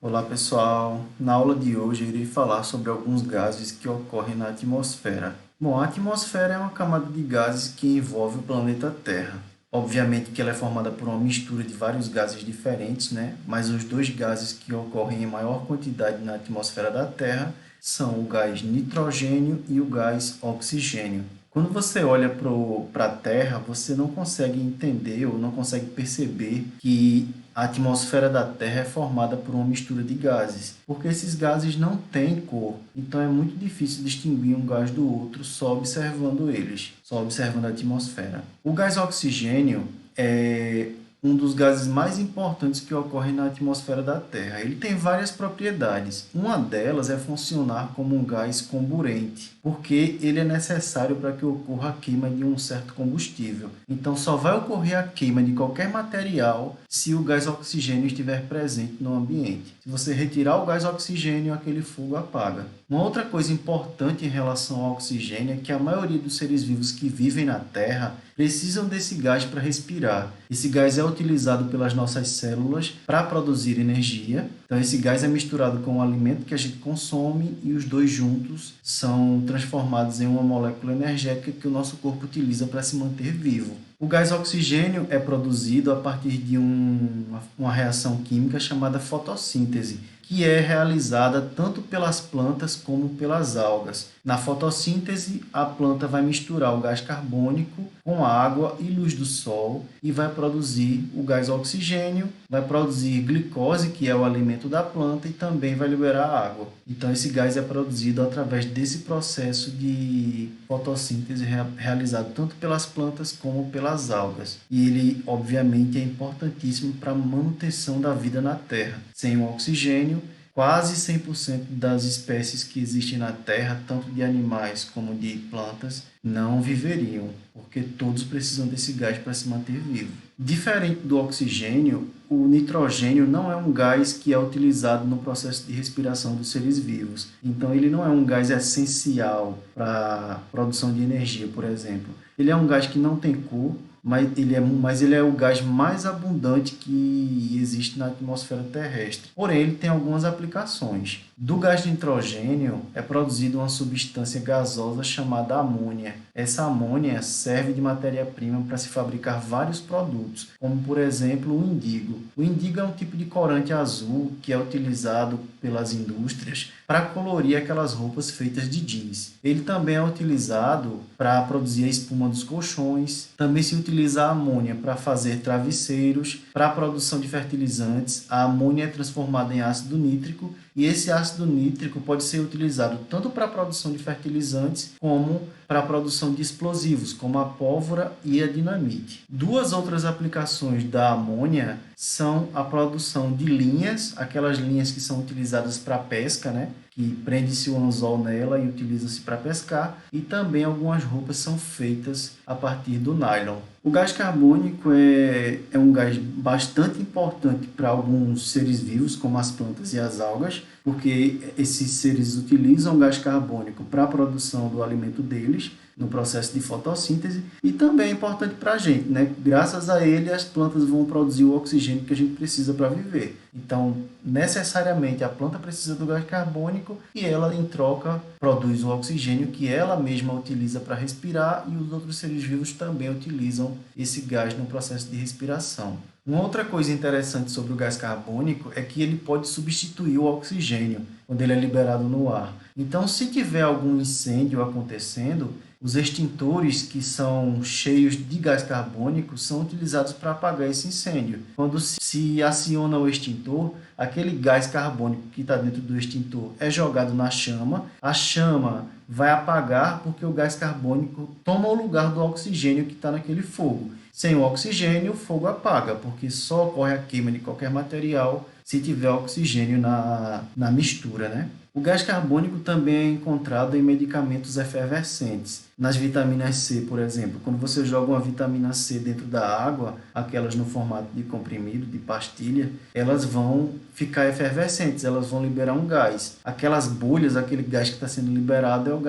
Olá pessoal, na aula de hoje eu irei falar sobre alguns gases que ocorrem na atmosfera. Bom, a atmosfera é uma camada de gases que envolve o planeta Terra. Obviamente que ela é formada por uma mistura de vários gases diferentes, né? Mas os dois gases que ocorrem em maior quantidade na atmosfera da Terra são o gás nitrogênio e o gás oxigênio. Quando você olha para a Terra, você não consegue entender ou não consegue perceber que a atmosfera da Terra é formada por uma mistura de gases, porque esses gases não têm cor, então é muito difícil distinguir um gás do outro só observando eles, só observando a atmosfera. O gás oxigênio é um dos gases mais importantes que ocorrem na atmosfera da Terra. Ele tem várias propriedades. Uma delas é funcionar como um gás comburente, porque ele é necessário para que ocorra a queima de um certo combustível. Então, só vai ocorrer a queima de qualquer material se o gás oxigênio estiver presente no ambiente. Se você retirar o gás oxigênio, aquele fogo apaga. Uma outra coisa importante em relação ao oxigênio é que a maioria dos seres vivos que vivem na Terra precisam desse gás para respirar. Esse gás é utilizado pelas nossas células para produzir energia. Então, esse gás é misturado com o alimento que a gente consome e os dois juntos são transformados em uma molécula energética que o nosso corpo utiliza para se manter vivo. O gás oxigênio é produzido a partir de uma reação química chamada fotossíntese, que é realizada tanto pelas plantas como pelas algas. Na fotossíntese, a planta vai misturar o gás carbônico com água e luz do sol e vai produzir o gás oxigênio, vai produzir glicose, que é o alimento da planta, e também vai liberar água. Então, esse gás é produzido através desse processo de fotossíntese realizado tanto pelas plantas como pelas algas. E ele, obviamente, é importantíssimo para a manutenção da vida na Terra. Sem o oxigênio, quase 100% das espécies que existem na Terra, tanto de animais como de plantas, não viveriam, porque todos precisam desse gás para se manter vivo. Diferente do oxigênio, o nitrogênio não é um gás que é utilizado no processo de respiração dos seres vivos. Então, ele não é um gás essencial para a produção de energia, por exemplo. Ele é um gás que não tem cor, mas ele é o gás mais abundante que existe na atmosfera terrestre. Porém, ele tem algumas aplicações. Do gás de nitrogênio é produzida uma substância gasosa chamada amônia. Essa amônia serve de matéria-prima para se fabricar vários produtos, como por exemplo o indigo. O indigo é um tipo de corante azul que é utilizado pelas indústrias para colorir aquelas roupas feitas de jeans. Ele também é utilizado para produzir a espuma dos colchões. Também se utiliza a amônia para fazer travesseiros. Para a produção de fertilizantes, a amônia é transformada em ácido nítrico e esse ácido nítrico pode ser utilizado tanto para a produção de fertilizantes como para a produção de explosivos, como a pólvora e a dinamite. Duas outras aplicações da amônia são a produção de linhas, aquelas linhas que são utilizadas para pesca, né? Que prende-se o anzol nela e utiliza-se para pescar, e também algumas roupas são feitas a partir do nylon. O gás carbônico é um gás bastante importante para alguns seres vivos, como as plantas e as algas, porque esses seres utilizam o gás carbônico para a produção do alimento deles, no processo de fotossíntese, e também é importante para a gente, né? Graças a ele, as plantas vão produzir o oxigênio que a gente precisa para viver. Então, necessariamente, a planta precisa do gás carbônico e ela, em troca, produz o oxigênio que ela mesma utiliza para respirar, e os outros seres vivos também utilizam esse gás no processo de respiração. Uma outra coisa interessante sobre o gás carbônico é que ele pode substituir o oxigênio quando ele é liberado no ar. Então, se tiver algum incêndio acontecendo, os extintores que são cheios de gás carbônico são utilizados para apagar esse incêndio. Quando se aciona o extintor, aquele gás carbônico que está dentro do extintor é jogado na chama, a chama vai apagar porque o gás carbônico toma o lugar do oxigênio que está naquele fogo. Sem o oxigênio, o fogo apaga, porque só ocorre a queima de qualquer material se tiver oxigênio na mistura, né? O gás carbônico também é encontrado em medicamentos efervescentes. Nas vitaminas C, por exemplo, quando você joga uma vitamina C dentro da água, aquelas no formato de comprimido, de pastilha, elas vão ficar efervescentes, elas vão liberar um gás. Aquelas bolhas, aquele gás que está sendo liberado é o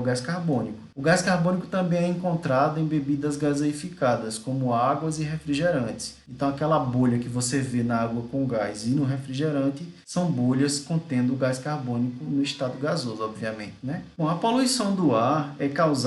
gás carbônico. O gás carbônico também é encontrado em bebidas gaseificadas, como águas e refrigerantes. Então, aquela bolha que você vê na água com gás e no refrigerante são bolhas contendo gás carbônico no estado gasoso, obviamente, né? Bom, a poluição do ar é causada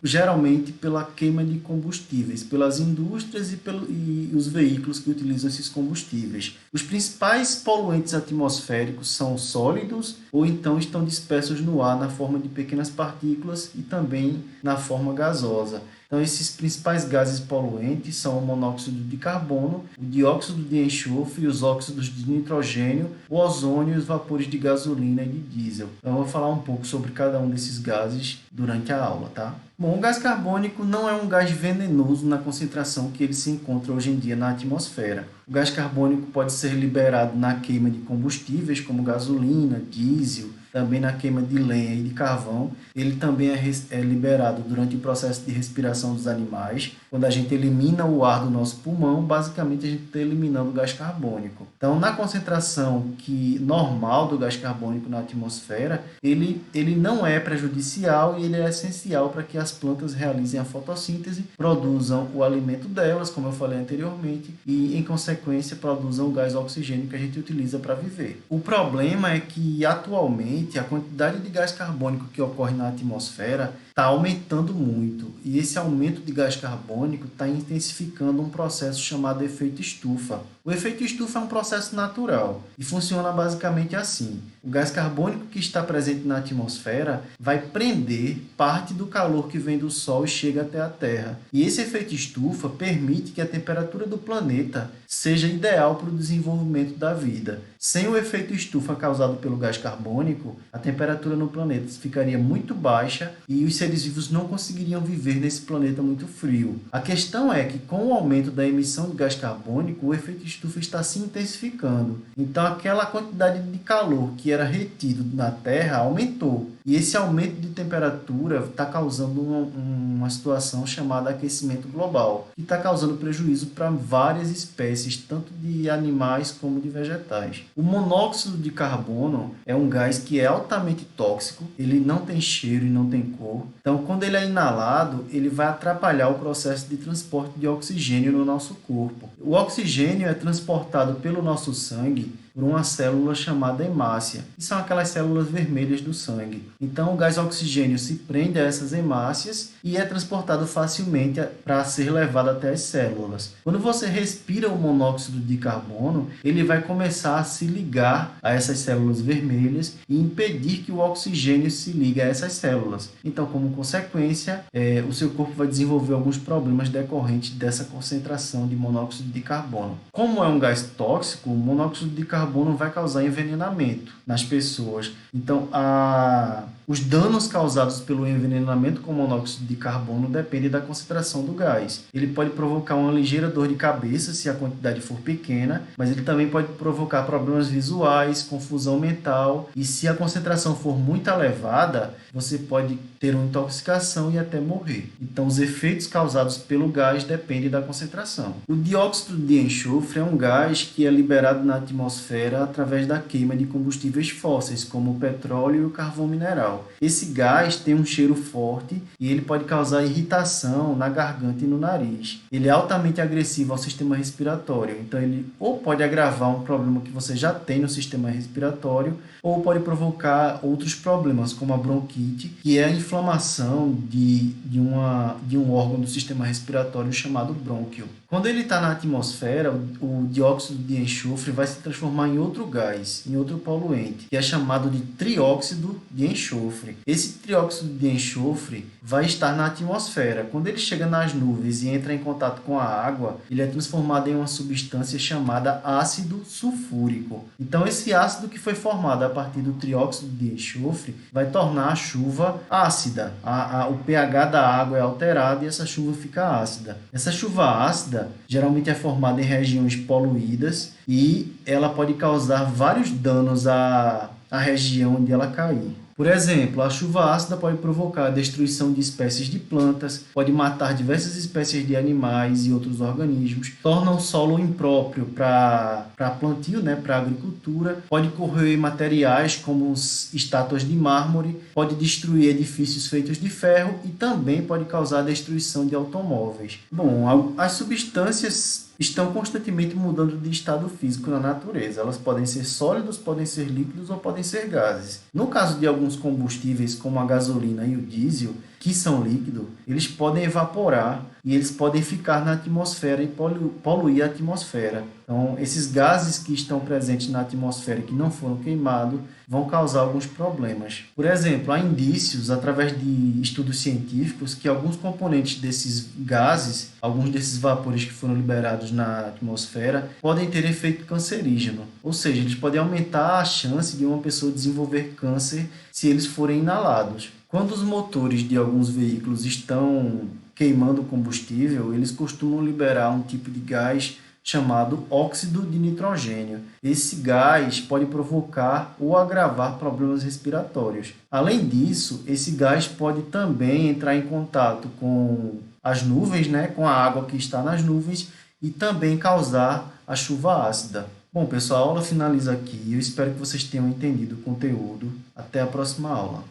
geralmente pela queima de combustíveis, pelas indústrias e os veículos que utilizam esses combustíveis. Os principais poluentes atmosféricos são sólidos ou então estão dispersos no ar na forma de pequenas partículas e também na forma gasosa. Então, esses principais gases poluentes são o monóxido de carbono, o dióxido de enxofre, os óxidos de nitrogênio, o ozônio e os vapores de gasolina e de diesel. Então, eu vou falar um pouco sobre cada um desses gases durante a aula, tá? Bom, o gás carbônico não é um gás venenoso na concentração que ele se encontra hoje em dia na atmosfera. O gás carbônico pode ser liberado na queima de combustíveis como gasolina, diesel, também na queima de lenha e de carvão. Ele também é liberado durante o processo de respiração dos animais. Quando a gente elimina o ar do nosso pulmão, basicamente a gente está eliminando o gás carbônico. Então, na concentração normal do gás carbônico na atmosfera, ele não é prejudicial e ele é essencial para que as plantas realizem a fotossíntese, produzam o alimento delas, como eu falei anteriormente, e, em consequência, produzam o gás oxigênio que a gente utiliza para viver. O problema é que, atualmente, a quantidade de gás carbônico que ocorre na atmosfera está aumentando muito, e esse aumento de gás carbônico está intensificando um processo chamado efeito estufa. O efeito estufa é um processo natural e funciona basicamente assim. O gás carbônico que está presente na atmosfera vai prender parte do calor que vem do Sol e chega até a Terra. E esse efeito estufa permite que a temperatura do planeta seja ideal para o desenvolvimento da vida. Sem o efeito estufa causado pelo gás carbônico, a temperatura no planeta ficaria muito baixa e os seres vivos não conseguiriam viver nesse planeta muito frio. A questão é que, com o aumento da emissão de gás carbônico, o efeito estufa está se intensificando. Então, aquela quantidade de calor que era retido na Terra aumentou. E esse aumento de temperatura está causando uma situação chamada aquecimento global, que está causando prejuízo para várias espécies, tanto de animais como de vegetais. O monóxido de carbono é um gás que é altamente tóxico, ele não tem cheiro e não tem cor. Então, quando ele é inalado, ele vai atrapalhar o processo de transporte de oxigênio no nosso corpo. O oxigênio é transportado pelo nosso sangue por uma célula chamada hemácia, que são aquelas células vermelhas do sangue. Então, o gás oxigênio se prende a essas hemácias e é transportado facilmente para ser levado até as células. Quando você respira o monóxido de carbono, ele vai começar a se ligar a essas células vermelhas e impedir que o oxigênio se ligue a essas células. Então, como consequência, o seu corpo vai desenvolver alguns problemas decorrentes dessa concentração de monóxido de carbono. Como é um gás tóxico, o monóxido de carbono vai causar envenenamento nas pessoas. Então, os danos causados pelo envenenamento com monóxido de carbono dependem da concentração do gás. Ele pode provocar uma ligeira dor de cabeça se a quantidade for pequena, mas ele também pode provocar problemas visuais, confusão mental, e se a concentração for muito elevada, você pode ter uma intoxicação e até morrer. Então, os efeitos causados pelo gás dependem da concentração. O dióxido de enxofre é um gás que é liberado na atmosfera através da queima de combustíveis fósseis, como o petróleo e o carvão mineral. Esse gás tem um cheiro forte e ele pode causar irritação na garganta e no nariz. Ele é altamente agressivo ao sistema respiratório, então ele ou pode agravar um problema que você já tem no sistema respiratório, ou pode provocar outros problemas, como a bronquite, que é a inflamação de um órgão do sistema respiratório chamado brônquio. Quando ele está na atmosfera, o dióxido de enxofre vai se transformar em outro gás, em outro poluente, que é chamado de trióxido de enxofre. Esse trióxido de enxofre vai estar na atmosfera. Quando ele chega nas nuvens e entra em contato com a água, ele é transformado em uma substância chamada ácido sulfúrico. Então, esse ácido que foi formado a partir do trióxido de enxofre vai tornar a chuva ácida. O pH da água é alterado e essa chuva fica ácida. Essa chuva ácida geralmente é formada em regiões poluídas e ela pode causar vários danos a região onde ela cair. Por exemplo, a chuva ácida pode provocar a destruição de espécies de plantas, pode matar diversas espécies de animais e outros organismos, torna o solo impróprio para plantio, né, para agricultura, pode corroer materiais como estátuas de mármore, pode destruir edifícios feitos de ferro e também pode causar a destruição de automóveis. Bom, as substâncias estão constantemente mudando de estado físico na natureza. Elas podem ser sólidos, podem ser líquidos ou podem ser gases. No caso de alguns combustíveis, como a gasolina e o diesel, que são líquidos, eles podem evaporar e eles podem ficar na atmosfera e poluir a atmosfera. Então, esses gases que estão presentes na atmosfera e que não foram queimados vão causar alguns problemas. Por exemplo, há indícios, através de estudos científicos, que alguns componentes desses gases, alguns desses vapores que foram liberados na atmosfera, podem ter efeito cancerígeno. Ou seja, eles podem aumentar a chance de uma pessoa desenvolver câncer se eles forem inalados. Quando os motores de alguns veículos estão queimando combustível, eles costumam liberar um tipo de gás chamado óxido de nitrogênio. Esse gás pode provocar ou agravar problemas respiratórios. Além disso, esse gás pode também entrar em contato com as nuvens, né, com a água que está nas nuvens e também causar a chuva ácida. Bom, pessoal, a aula finaliza aqui. Eu espero que vocês tenham entendido o conteúdo. Até a próxima aula.